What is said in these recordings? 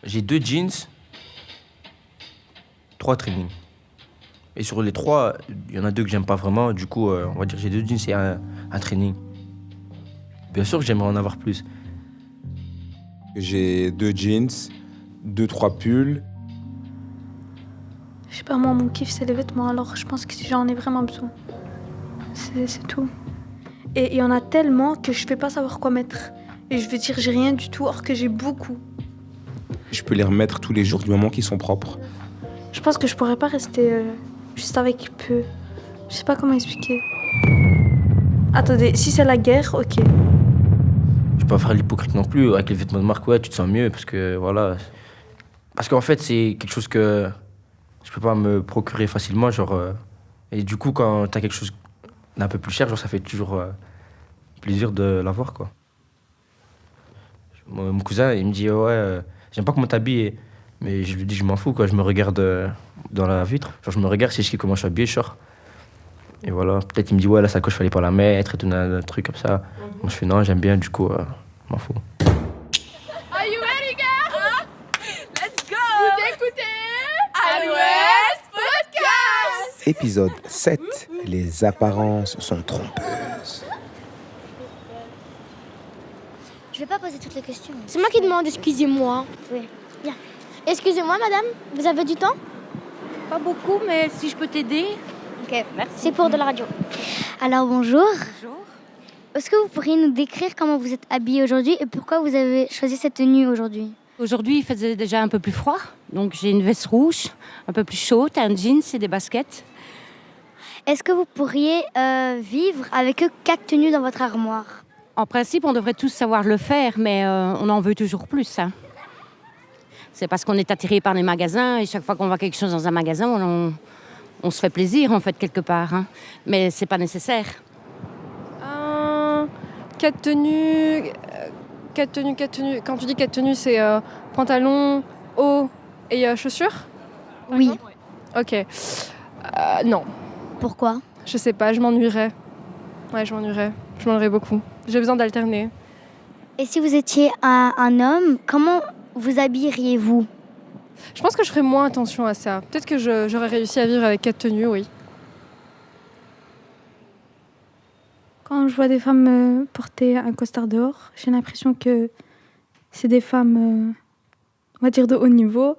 J'ai 2 jeans, 3 trainings. Et sur les 3, il y en a 2 que j'aime pas vraiment. Du coup, on va dire j'ai 2 jeans et un training. Bien sûr que j'aimerais en avoir plus. J'ai 2 jeans, 2-3 pulls. Je sais pas, moi, mon kiff, c'est les vêtements, alors je pense que j'en ai vraiment besoin. C'est tout. Et il y en a tellement que je vais pas savoir quoi mettre. Et je vais dire j'ai rien du tout, or que j'ai beaucoup. Je peux les remettre tous les jours du moment qu'ils sont propres. Je pense que je pourrais pas rester juste avec peu. Je sais pas comment expliquer. Attendez, si c'est la guerre, ok. Je peux pas faire l'hypocrite non plus. Avec les vêtements de marque, ouais, tu te sens mieux parce que voilà. Parce qu'en fait, c'est quelque chose que je peux pas me procurer facilement, genre. Et du coup, quand t'as quelque chose d'un peu plus cher, genre, ça fait toujours plaisir de l'avoir, quoi. Mon cousin, il me dit ouais, j'aime pas comment t'habilles, mais je lui dis je m'en fous, quoi. Je me regarde dans la vitre, genre je me regarde, si je sais comment je suis habillé, je sors. Et voilà, peut-être il me dit ouais, la sacoche fallait pas la mettre et tout un truc comme ça. Moi je fais non, j'aime bien, du coup, je m'en fous. Are you ready, girl? Let's go! Vous écoutez Alouette Podcast! Épisode 7. Les apparences sont trompeuses. Je vais pas poser toutes les questions. C'est moi qui demande, excusez-moi. Oui. Bien. Excusez-moi, madame, vous avez du temps? Pas beaucoup, mais si je peux t'aider. Ok, merci. C'est pour de la radio. Alors, bonjour. Bonjour. Est-ce que vous pourriez nous décrire comment vous êtes habillée aujourd'hui et pourquoi vous avez choisi cette tenue aujourd'hui? Aujourd'hui, il faisait déjà un peu plus froid, donc j'ai une veste rouge, un peu plus chaude, un jeans et des baskets. Est-ce que vous pourriez vivre avec 4 tenues dans votre armoire? En principe, on devrait tous savoir le faire, mais on en veut toujours plus. Hein. C'est parce qu'on est attiré par les magasins et chaque fois qu'on voit quelque chose dans un magasin, on se fait plaisir, en fait, quelque part. Hein. Mais c'est pas nécessaire. 4 tenues. 4 tenues. Quand tu dis 4 tenues, c'est pantalon, haut et chaussures? Oui. Ok. Non. Pourquoi? Je sais pas, je m'ennuierais. Ouais, je m'ennuierais beaucoup. J'ai besoin d'alterner. Et si vous étiez un homme, comment vous habilleriez-vous? Je pense que je ferais moins attention à ça. Peut-être que j'aurais réussi à vivre avec 4 tenues, oui. Quand je vois des femmes porter un costard dehors, j'ai l'impression que c'est des femmes, on va dire de haut niveau,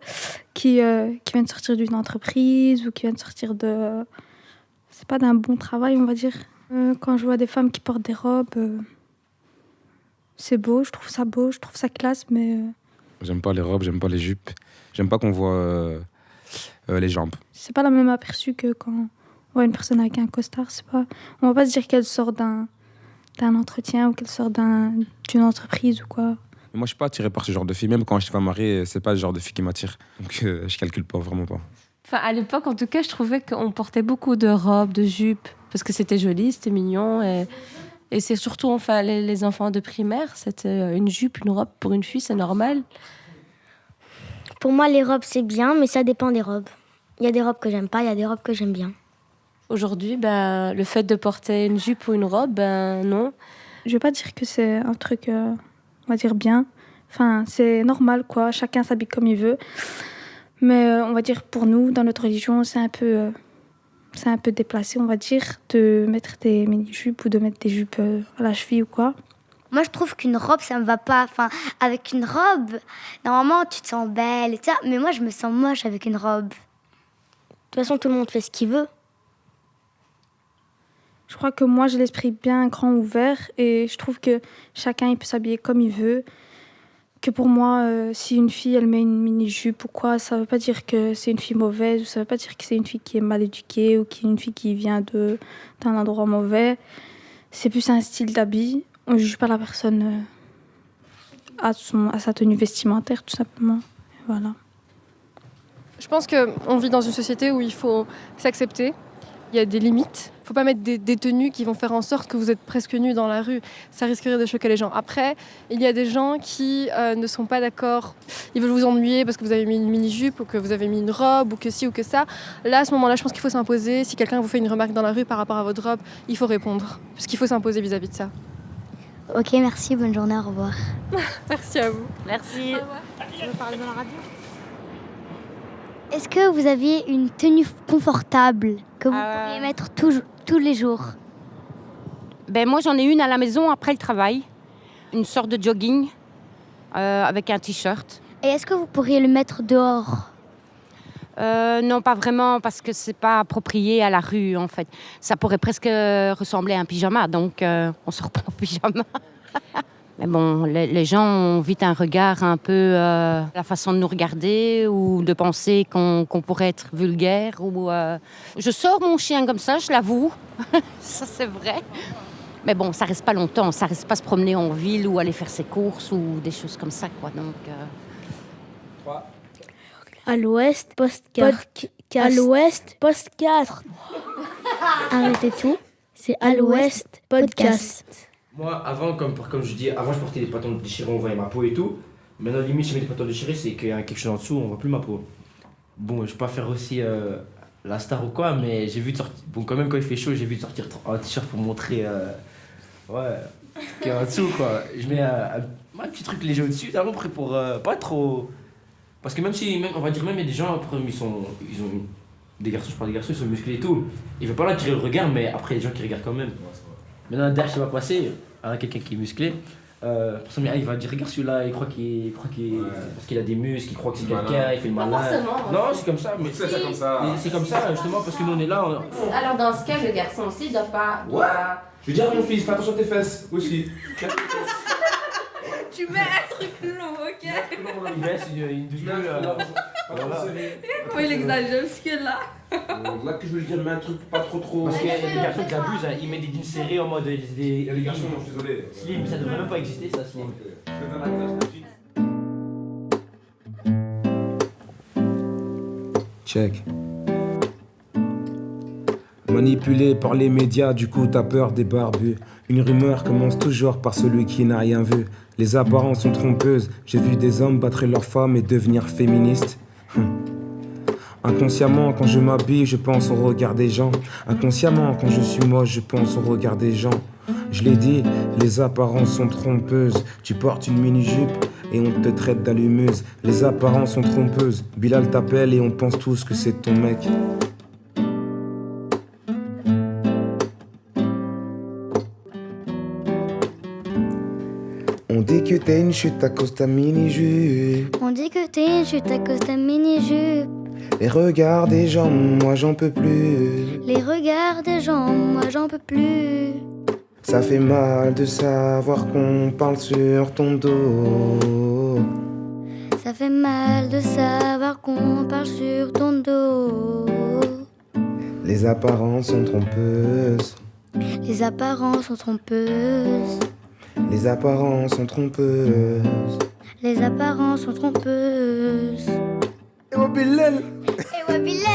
qui viennent sortir d'une entreprise ou qui viennent sortir c'est pas d'un bon travail, on va dire. Quand je vois des femmes qui portent des robes, c'est beau, je trouve ça classe, mais... J'aime pas les robes, j'aime pas les jupes. J'aime pas qu'on voit les jambes. C'est pas la même aperçu que quand on voit une personne avec un costard. On va pas se dire qu'elle sort d'un entretien ou qu'elle sort d'une entreprise ou quoi. Mais moi, je suis pas attiré par ce genre de fille. Même quand je suis pas marié, c'est pas le genre de fille qui m'attire. Donc, je calcule pas, vraiment pas. Enfin, à l'époque, en tout cas, je trouvais qu'on portait beaucoup de robes, de jupes, parce que c'était joli, c'était mignon. Et c'est surtout, enfin, les enfants de primaire, c'était une jupe, une robe pour une fille, c'est normal. Pour moi, les robes, c'est bien, mais ça dépend des robes. Il y a des robes que j'aime pas, il y a des robes que j'aime bien. Aujourd'hui, le fait de porter une jupe ou une robe, non. Je vais pas dire que c'est un truc, on va dire, bien. Enfin, c'est normal, quoi. Chacun s'habille comme il veut. Mais on va dire, pour nous, dans notre religion, c'est un peu déplacé, on va dire, de mettre des mini-jupes ou de mettre des jupes à la cheville ou quoi. Moi, je trouve qu'une robe, ça me va pas. Enfin, avec une robe, normalement, tu te sens belle et tout ça. Mais moi, je me sens moche avec une robe. De toute façon, tout le monde fait ce qu'il veut. Je crois que moi, j'ai l'esprit bien grand ouvert et je trouve que chacun, il peut s'habiller comme il veut. Que pour moi, si une fille, elle met une mini-jupe ou quoi, ça veut pas dire que c'est une fille mauvaise ou ça veut pas dire que c'est une fille qui est mal éduquée ou qui est une fille qui vient d'un endroit mauvais. C'est plus un style d'habit. On ne juge pas la personne à sa tenue vestimentaire, tout simplement. Et voilà. Je pense qu'on vit dans une société où il faut s'accepter. Il y a des limites. Il ne faut pas mettre des tenues qui vont faire en sorte que vous êtes presque nus dans la rue. Ça risquerait de choquer les gens. Après, il y a des gens qui ne sont pas d'accord. Ils veulent vous ennuyer parce que vous avez mis une mini-jupe ou que vous avez mis une robe ou que ci ou que ça. Là, à ce moment-là, je pense qu'il faut s'imposer. Si quelqu'un vous fait une remarque dans la rue par rapport à votre robe, il faut répondre. Parce qu'il faut s'imposer vis-à-vis de ça. Ok, merci, bonne journée, au revoir. Merci à vous. Merci. Tu veux parler dans la radio? Est-ce que vous aviez une tenue confortable que vous pourriez mettre tous les jours? Ben moi, j'en ai une à la maison après le travail. Une sorte de jogging avec un t-shirt. Et est-ce que vous pourriez le mettre dehors? Non, pas vraiment, parce que c'est pas approprié à la rue, en fait. Ça pourrait presque ressembler à un pyjama, donc on sort pas en pyjama. Mais bon, les gens ont vite un regard un peu... la façon de nous regarder ou de penser qu'on pourrait être vulgaire. Je sors mon chien comme ça, je l'avoue. Ça, c'est vrai. Mais bon, ça reste pas longtemps. Ça reste pas se promener en ville ou aller faire ses courses ou des choses comme ça, quoi. Donc... À l'ouest, poste 4. À l'ouest, poste 4. Arrêtez tout. C'est à l'ouest, podcast. Moi, avant, comme je dis, avant je portais des pantalons déchirés, on voyait ma peau et tout. Maintenant, limite, je mets des pantalons déchirés, c'est qu'il y a quelque chose en dessous, on voit plus ma peau. Bon, je vais pas faire aussi la star ou quoi, mais j'ai vu de sortir. Bon, quand même, quand il fait chaud, j'ai vu de sortir un t-shirt pour montrer. Ouais, ce qu'il y a en dessous, quoi. Je mets un petit truc léger au-dessus, d'abord pour pas trop. Parce que même si, on va dire, même il y a des gens, après, ils ont des garçons, je parle des garçons, ils sont musclés et tout. Ils veulent pas là tirer le regard, mais après, il y a des gens qui regardent quand même. Maintenant, derrière, ça va passer, quelqu'un qui est musclé. Il va dire, regarde celui-là, il croit qu'il parce qu'il a des muscles, il croit que c'est quelqu'un, il fait le malin. Non, c'est comme ça. Mais c'est comme ça. C'est comme ça, justement, parce que nous, on est là. Alors, dans ce cas, le garçon aussi doit pas. Ouais. Je veux dire à mon fils, fais attention à tes fesses aussi. Tu mets un truc long, ok? Non, il baisse, il double. Comment il exagère ce qu'il là? Là que je veux dire, mets un truc pas trop. Parce qu'il y a des garçons qui abusent, ils mettent des jeans serrés en mode. Il y a des garçons, non, je suis désolé. Slim, ça devrait même pas exister, ça, slim. Check. Manipulé par les médias, du coup t'as peur des barbus. Une rumeur commence toujours par celui qui n'a rien vu. Les apparences sont trompeuses. J'ai vu des hommes battre leurs femmes et devenir féministes. Inconsciemment, quand je m'habille, je pense au regard des gens. Inconsciemment, quand je suis moche, je pense au regard des gens. Je l'ai dit, les apparences sont trompeuses. Tu portes une mini-jupe et on te traite d'allumeuse. Les apparences sont trompeuses. Bilal t'appelle et on pense tous que c'est ton mec. On dit que t'es une chute à cause de ta mini-jupe. On dit que t'es une chute à cause de ta mini-jupe. Les regards des gens, moi j'en peux plus. Les regards des gens, moi j'en peux plus. Ça fait mal de savoir qu'on parle sur ton dos. Ça fait mal de savoir qu'on parle sur ton dos. Les apparences sont trompeuses. Les apparences sont trompeuses. Les apparences sont trompeuses. Les apparences sont trompeuses. Et wa Bilal. Et wa Bilal.